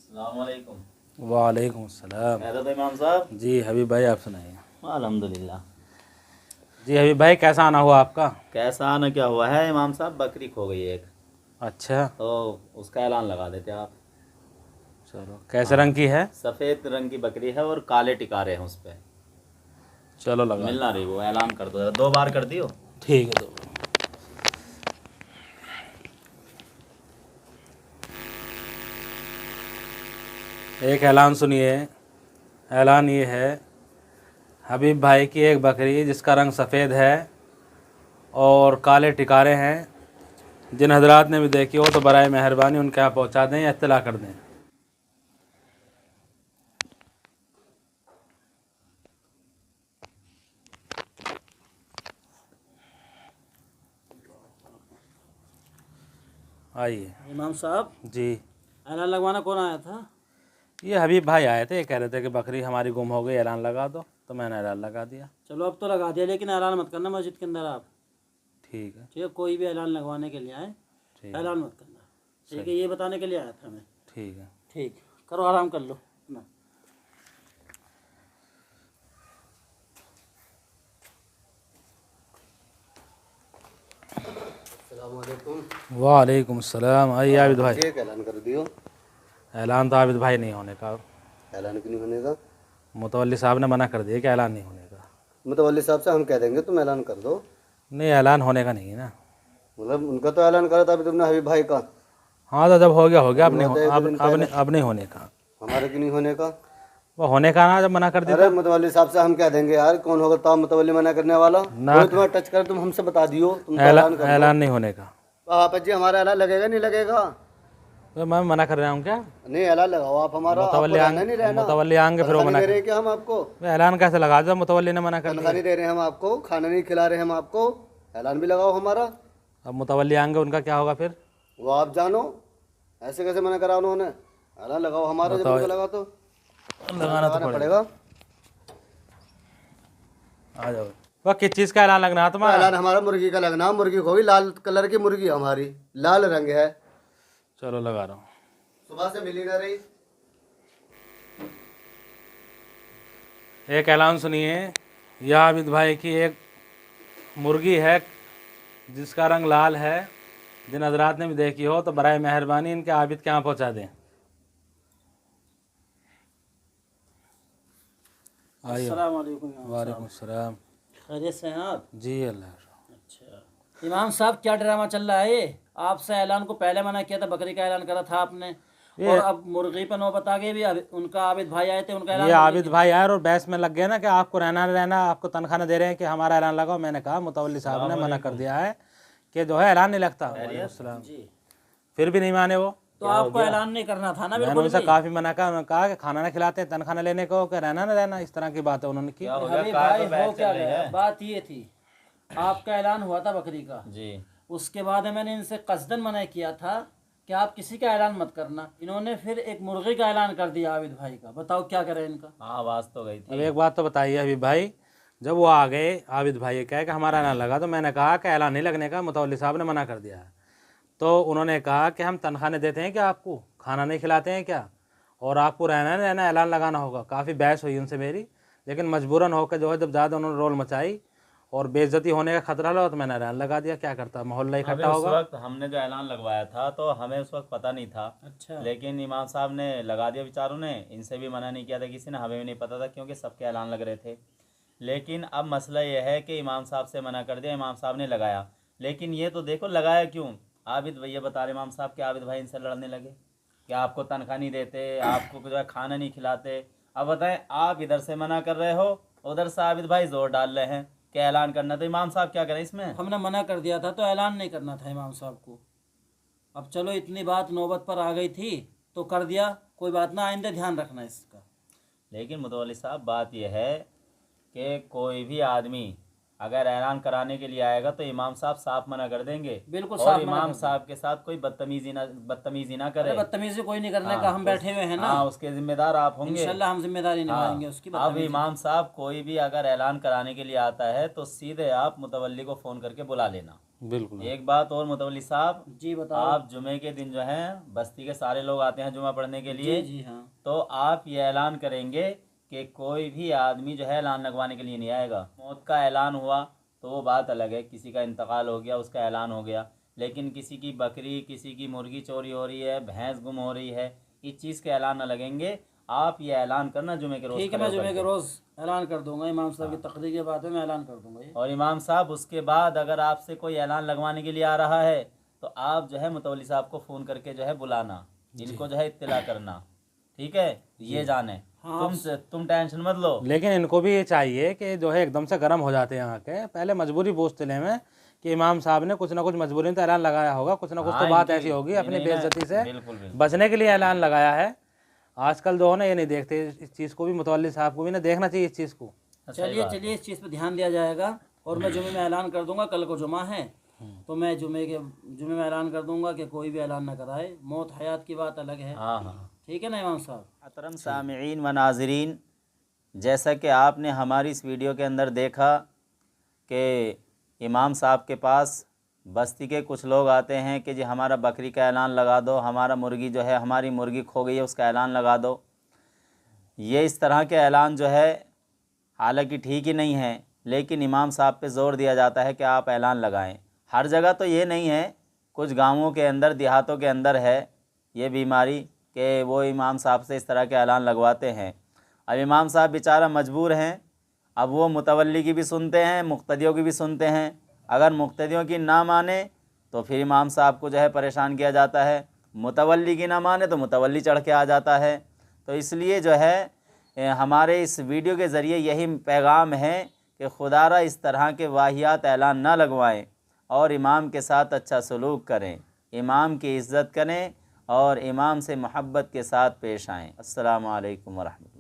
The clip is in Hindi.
अस्सलामुअलैकुम। वालेकुम सलाम। कैसे थे इमाम साहब? जी हबीब भाई, आप सुनाइए। अल्हम्दुलिल्लाह। जी हबीब भाई, कैसा आना हुआ आपका? कैसा आना क्या हुआ है इमाम साहब, बकरी खो गई एक, अच्छा, तो उसका ऐलान लगा देते आप। चलो। कैसे हाँ, रंग की है? सफ़ेद रंग की बकरी है और काले टिकारे हैं उस पर। चलो लगा मिल दो। ना रही, वो ऐलान कर दो, 2 बार कर दियो। ठीक है, दो। एक ऐलान सुनिए। ऐलान ये है, हबीब भाई की एक बकरी जिसका रंग सफ़ेद है और काले टिकारे हैं, जिन हजरात ने भी देखी हो तो बराए मेहरबानी उनके यहाँ पहुँचा दें या इत्तला कर दें। आइए। इमाम साहब, जी, ऐलान लगवाना कौन आया था? ये हबीब भाई आए थे, कह रहे थे कि बकरी हमारी गुम हो गई, ऐलान लगा दो, तो मैंने ऐलान लगा दिया। चलो अब तो लगा दिया, लेकिन ऐलान मत करना मस्जिद के अंदर आप। ठीक है। ठीक है, कोई भी ऐलान लगवाने के लिए आए, ठीक है। ऐलान मत करना। ठीक है, ये बताने के लिए आया था मैं। ठीक है। ठीक, करो आराम कर लो अपना। वालेकुम सलाम। आइए आबिद भाई। एक ऐलान कर दियो। ऐलान तो आबिद भाई नहीं होने का। ऐलान क्यों नहीं होने का? मुतवल्ली साहब ने मना कर दिया कि ऐलान नहीं होने का। मुतवल्ली साहब से हम कह देंगे, तुम ऐलान कर दो। नहीं, ऐलान होने का नहीं है ना। मतलब उनका तो ऐलान करा था अभी तुमने, हबीब भाई का। हाँ, तो जब हो गया हो गया, अब नहीं हुआ था एक अब दिन अब पहले। नहीं अब नहीं होने का। हमारे क्यों नहीं होने का? वो होने का ना, जब मना कर दिया। अरे मुतवल्ली साहब से हम कह देंगे यार, कौन होगा तो मुतवल्ली मना करने वाला? ना। कोई तुम्हें टच कर, तुम हमसे बता दियो, तुम तो ऐलान कर दो। ऐलान नहीं होने का। आप जी हमारा ऐलान लगेगा नहीं लगेगा? तो मैं मना कर रहा हूँ क्या? नहीं, ऐलान लगाओ आप हमारा। आपको मुतवल्ली रहना नहीं रहना? मुतवल्ली आएंगे फिर वो तनख्वाह मना नहीं दे रहे कर। हैं क्या हम आपको? ऐलान कैसे लगा दिया, मुतवल्ली ने मना कर तनख्वाह दिया। नहीं दे रहे हैं हम आपको, खाना नहीं खिला रहे हैं हम आपको, ऐलान भी लगाओ हमारा। अब मुतवल्ली आएंगे, उनका क्या होगा फिर? वो आप जानो, ऐसे कैसे मना करा उन्होंने? ऐलान लगाओ हमारा, जब उनका लगा तो लगाना तो पड़ेगा। पड़ेगा। आ जाओ। वह किस चीज़ का ऐलान लगना है तो तुम्हारा? ऐलान हमारा मुर्गी का लगना, मुर्गी को भी लाल कलर की मुर्गी हमारी, लाल रंग है। चलो लगा रहा हूँ। सुबह से मिली ना रही। एक ऐलान सुनिए। यह आबिद भाई की एक मुर्गी है जिसका रंग लाल है, जिन हजरात ने भी देखी हो तो बराए मेहरबानी इनके आबिद के यहाँ पहुँचा दें। आइए। अस्सलाम वालेकुम इमाम वालेकुम साहब। सलाम। खैरियत से हैं आप? जी अल्लाह। अच्छा इमाम साहब, क्या ड्रामा चल रहा है ये? आपसे ऐलान को पहले मना किया था, बकरी का ऐलान करा था आपने, और अब मुर्गी पर नौबत आ गई। भी उनका आबिद भाई आए थे, उनका ये ऐलान आबिद भाई आए और बहस में लग गए ना कि आपको रहना नहीं रहना, आपको तनख्वाह नहीं दे रहे हैं कि हमारा ऐलान लगाओ। मैंने कहा मुतवल्ली साहब ने मना कर दिया है कि जो है ऐलान नहीं लगता। वालेकुम सलाम। जी, फिर भी नहीं माने वो। तो आपको ऐलान नहीं करना था ना? मैंने बिल्कुल उनसे भी। काफ़ी मना कहा। उन्होंने कहा कि खाना नहीं खिलाते, तनख्वाह नहीं लेने को, कि रहना नहीं रहना, इस तरह की बातें उन्होंने की। हबीब भाई, हो क्या गया? बात ये थी, आपका ऐलान हुआ था बकरी का जी। उसके बाद मैंने इनसे कसदन मना किया था कि आप किसी का ऐलान मत करना। इन्होंने फिर एक मुर्गी का ऐलान कर दिया आबिद भाई का। बताओ क्या करें इनका? हाँ, आवाज़ तो गई अब थी। एक बात तो बताइए हबीब भाई, जब वो आ गए आबिद भाई कहे कि हमारा ऐलान लगा, तो मैंने कहा कि ऐलान नहीं लगने का, मुतवल्ली साहब ने मना कर दिया है। तो उन्होंने कहा कि हम तनख्वाह नहीं देते हैं क्या, आपको खाना नहीं खिलाते हैं क्या, और आपको रहना नहीं रहना, ऐलान लगाना होगा। काफ़ी बहस हुई उनसे मेरी, लेकिन मजबूरन होकर जो है जब ज़्यादा उन्होंने रोल मचाई और बेइज्जती होने का खतरा लगा, तो मैंने ऐलान लगा दिया। क्या करता, मोहल्ला अभी इकट्ठा उस होगा। वक्त हमने जो ऐलान लगवाया था तो हमें उस वक्त पता नहीं था। अच्छा, लेकिन इमाम साहब ने लगा दिया, बेचारों ने। इनसे भी मना नहीं किया था किसी ने, हमें भी नहीं पता था क्योंकि सबके ऐलान लग रहे थे। लेकिन अब मसला यह है कि इमाम साहब से मना कर दिया, इमाम साहब ने लगाया। लेकिन ये तो देखो लगाया क्यों। आबिद भैया बता रहे इमाम साहब कि आबिद भाई इनसे लड़ने लगे कि आपको तनख्वाह नहीं देते, आपको जो है खाना नहीं खिलाते। अब बताएं, आप इधर से मना कर रहे हो, उधर से आबिद भाई जोर डाल रहे हैं कि ऐलान करना। तो इमाम साहब क्या करें इसमें? हमने मना कर दिया था तो ऐलान नहीं करना था इमाम साहब को। अब चलो, इतनी बात नौबत पर आ गई थी तो कर दिया, कोई बात ना, आइंदा ध्यान रखना इसका। लेकिन मुतवल्ली साहब, बात यह है कि कोई भी आदमी अगर ऐलान कराने के लिए आएगा तो इमाम साहब साफ मना कर देंगे। बिल्कुल और साफ मना इमाम कर साहब के साथ कोई बदतमीजी ना करे। अरे बदतमीजी कोई नहीं करने हाँ, का, हम बैठे हुए हैं ना। हाँ, उसके जिम्मेदार आप होंगे। इंशाल्लाह हम जिम्मेदारी निभाएंगे हाँ। उसकी। अब बदतमीजी इमाम साहब कोई भी अगर ऐलान कराने के लिए आता है तो सीधे आप मुतवल्ली को फ़ोन करके बुला लेना। बिल्कुल। एक बात और मुतवल्ली साहब, जी बताओ। आप जुमे के दिन जो है बस्ती के सारे लोग आते हैं जुमा पढ़ने के लिए, जी हाँ। तो आप ये ऐलान करेंगे कि कोई भी आदमी जो है ऐलान लगवाने के लिए नहीं आएगा। मौत का ऐलान हुआ तो वो बात अलग है, किसी का इंतकाल हो गया, उसका ऐलान हो गया, लेकिन किसी की बकरी, किसी की मुर्गी चोरी हो रही है, भैंस गुम हो रही है, इस चीज़ के ऐलान न लगेंगे। आप ये ऐलान करना जुमे के रोज़ ठीक है, खड़े मैं होकर जुमे के के। रोज़ ऐलान कर दूंगा। इमाम साहब की तकरीर के बाद में मैं ऐलान कर दूंगा ये। और इमाम साहब उसके बाद अगर आपसे कोई ऐलान लगवाने के लिए आ रहा है तो आप जो है मुतवल्ली साहब को फ़ोन करके जो है बुलाना, इनको जो है इत्तला करना, ठीक है, ये जाने। हाँ, तुम टेंशन मत लो। लेकिन इनको भी ये चाहिए कि जो है एकदम से गर्म हो जाते हैं यहाँ के, पहले मजबूरी पूछते ले में कि इमाम साहब ने कुछ ना कुछ मजबूरी में तो ऐलान लगाया होगा, कुछ ना कुछ तो हाँ, बात इनकी- ऐसी होगी नहीं, अपनी नहीं ना, बेइज्जती से बिल्कुल बिल्कुल। बचने के लिए ऐलान लगाया है। आजकल जो है ना ये नहीं देखते इस चीज़ को भी, मुतवल्ली साहब को भी ना देखना चाहिए इस चीज़ को। चलिए इस चीज़ पे ध्यान दिया जाएगा। और मैं जुमे में ऐलान कर दूंगा, कल को जुमा है तो मैं जुमे में ऐलान कर दूंगा कि कोई भी ऐलान ना कराए। मौत हयात की बात अलग है। हाँ हाँ। ठीक है ना इमाम साहब। मोहतरम सामिईन व नाज़रीन, जैसा कि आपने हमारी इस वीडियो के अंदर देखा कि इमाम साहब के पास बस्ती के कुछ लोग आते हैं कि जी हमारा बकरी का ऐलान लगा दो, हमारा मुर्गी जो है, हमारी मुर्गी खो गई है उसका ऐलान लगा दो। ये इस तरह के ऐलान जो है हालांकि ठीक ही नहीं है, लेकिन इमाम साहब पे ज़ोर दिया जाता है कि आप ऐलान लगाएं। हर जगह तो ये नहीं है, कुछ गांवों के अंदर, देहातों के अंदर है ये बीमारी कि वो इमाम साहब से इस तरह के ऐलान लगवाते हैं। अब इमाम साहब बेचारा मजबूर हैं, अब वो मुतवल्ली की भी सुनते हैं, मुक्तदियों की भी सुनते हैं। अगर मुक्तदियों की ना माने तो फिर इमाम साहब को जो है परेशान किया जाता है, मुतवल्ली की ना माने तो मुतवल्ली चढ़ के आ जाता है। तो इसलिए जो है हमारे इस वीडियो के ज़रिए यही पैगाम है कि खुदारा इस तरह के वाहियात ऐलान ना लगवाएं और इमाम के साथ अच्छा सलूक करें, इमाम की इज़्ज़त करें और इमाम से मोहब्बत के साथ पेश आएँ। अस्सलामु अलैकुम व रहमतुल्लाह।